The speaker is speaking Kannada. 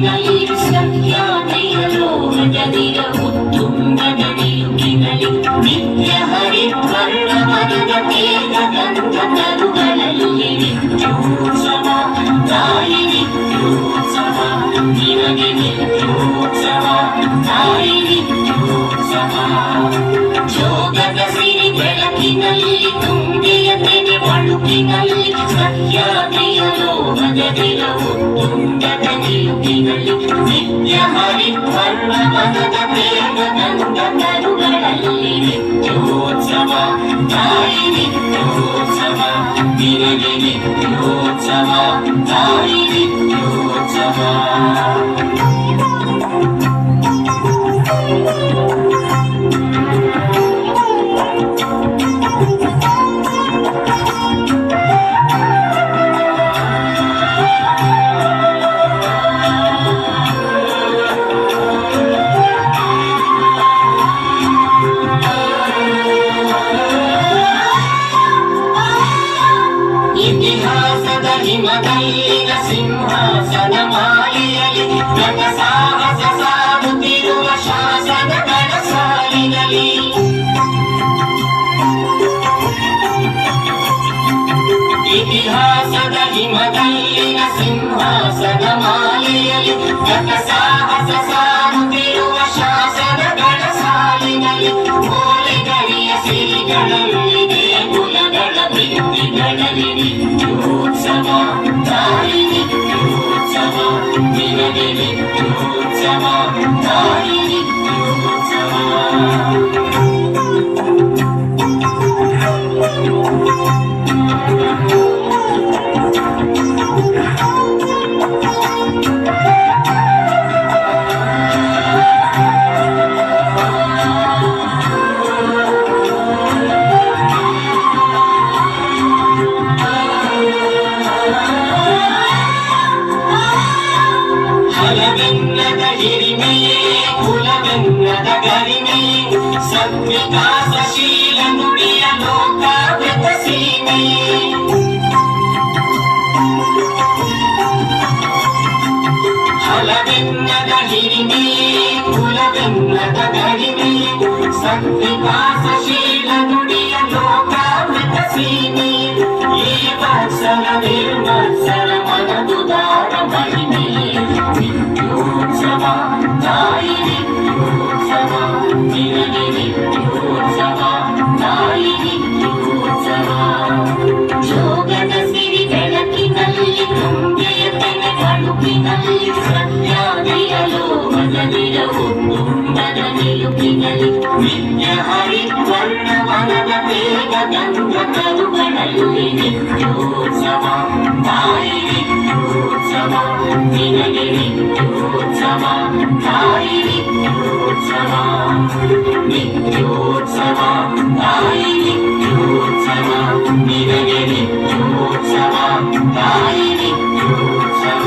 ಬೆಳಕಿನಲ್ಲಿ ಸತ್ಯಾದೆಯ ಲೋಕದದಿರ ಉತ್ತುಂಗದ ನಿಲುಕಿನಲ್ಲಿ ನಿತ್ಯ ಹರಿದ್ವರ್ಣವನದ ತೇಜ ಗಂಧ ತರುಗಳಲ್ಲಿ ನಿತ್ಯೋತ್ಸವ ತಾಯಿ ನಿತ್ಯೋತ್ಸವ ನಿನಗೆ ನಿತ್ಯೋತ್ಸವ ತಾಯಿ ನಿತ್ಯೋತ್ಸವ ಯೋಗದ ಸಿರಿ ಬೆಳಕಿನಲ್ಲಿ ತುಂಗೆಯ ತೆನೆ ಬಳುಕಿನಲ್ಲಿ ಸತ್ಯಾದೆಯ ಲೋಕದದಿರ ಉತ್ತುಂಗದ ನಿಲುಕಿನಲ್ಲಿ ನಿತ್ಯ ಹರಿದ್ವರ್ಣವನದ ತೇಜ ಗಂಧ ತರುಗಳಲ್ಲಿ ನಿತ್ಯೋತ್ಸವ ತಾಯಿ ನಿತ್ಯೋತ್ಸವ ನಿನಗೆ ನಿತ್ಯೋತ್ಸವ ತಾಯಿ ನಿತ್ಯೋತ್ಸವ ಇತಿಹಾಸದ ಹಿಮದಲ್ಲಿನ ಸಿಂಹಾಸನ ಮಾಲೆಯಲ್ಲಿ ಜಗ ಸಾಹಸ ಸಾಗುತ್ತಿರುವ ಶಾಸನಗಳ ಸಾಲಿನಲ್ಲಿ ಇತಿಹಾಸದ ಹಿಮದಲ್ಲಿನ ಸಿಂಹಾಸನ ಮಾಲೆಯಲ್ಲಿ ಜಗ ಸಾಹಸ ಸಾಗುತ್ತಿರುವ ಶಾಸನಗಳ ಸಾಲಿನಲ್ಲಿ ಮೂಲೆಗರಿಯ ಸಿರಿಗಳಲ್ಲಿದೆ ಕುಲಗಳ ಭಿತ್ತಿಗಳಲ್ಲಿ ನಿತ್ಯೋತ್ಸವ ತಾಯಿ ನಿತ್ಯೋತ್ಸವ ನಿನಗೆ ನಿತ್ಯೋತ್ಸವ ತಾಯಿ ನಿತ್ಯೋತ್ಸವ ಫಲವೆನ್ನದ ಹಿರಿಮೆಯೇ ಕುಲವೆನ್ನದ ಗರಿಮೆಯೇ ಸದ್ವಿಕಾಸಶೀಲ ನುಡಿಯ ಲೋಕಾವೃತ ಸೀಮೆಯೇ ಫಲವೆನ್ನದ ಹಿರಿಮೆಯೇ ಕುಲವೆನ್ನದ ಗರಿಮೆಯೇ ಸದ್ವಿಕಾಸಶೀಲ ನುಡಿಯ ಲೋಕಾವೃತ ಸೀಮೆಯೇ ಈ ವತ್ಸಲ ನಿರ್ಮತ್ಸರ ಮನದುದಾರ ಮಹಿಮೆಯೇ ನಿತ್ಯೋತ್ಸವ ತಾಯಿ ನಿತ್ಯೋತ್ಸವ ನಿನಗೆ ನಿತ್ಯೋತ್ಸವ ತಾಯಿ ನಿತ್ಯೋತ್ಸವ ಯೋಗದ ಸಿರಿ ಬೆಳಕಿನಲ್ಲಿ ತುಂಗೆಯ ತೆನೆ ಬಳುಕಿನಲ್ಲಿ ಸತ್ಯಾದೆಯ ಲೋಕದದಿರ ಉತ್ತುಂಗದ ನಿಲುಕಿನಲ್ಲಿ ನಿತ್ಯ ಹರಿದ್ವರ್ಣವನದ ತೇಜ ಗಂಧ ತರುಗಳಲ್ಲಿ ನಿತ್ಯೋತ್ಸವ ತಾಯಿ ನಿತ್ಯೋತ್ಸವ ನಿನಗೆ ನಿತ್ಯೋತ್ಸವ ತಾಯಿ ನಿತ್ಯೋತ್ಸವ ನಿತ್ಯೋತ್ಸವ ತಾಯಿ ನಿತ್ಯೋತ್ಸವ ನಿನಗೆ ನಿತ್ಯೋತ್ಸವ ತಾಯಿ ನಿತ್ಯೋತ್ಸವ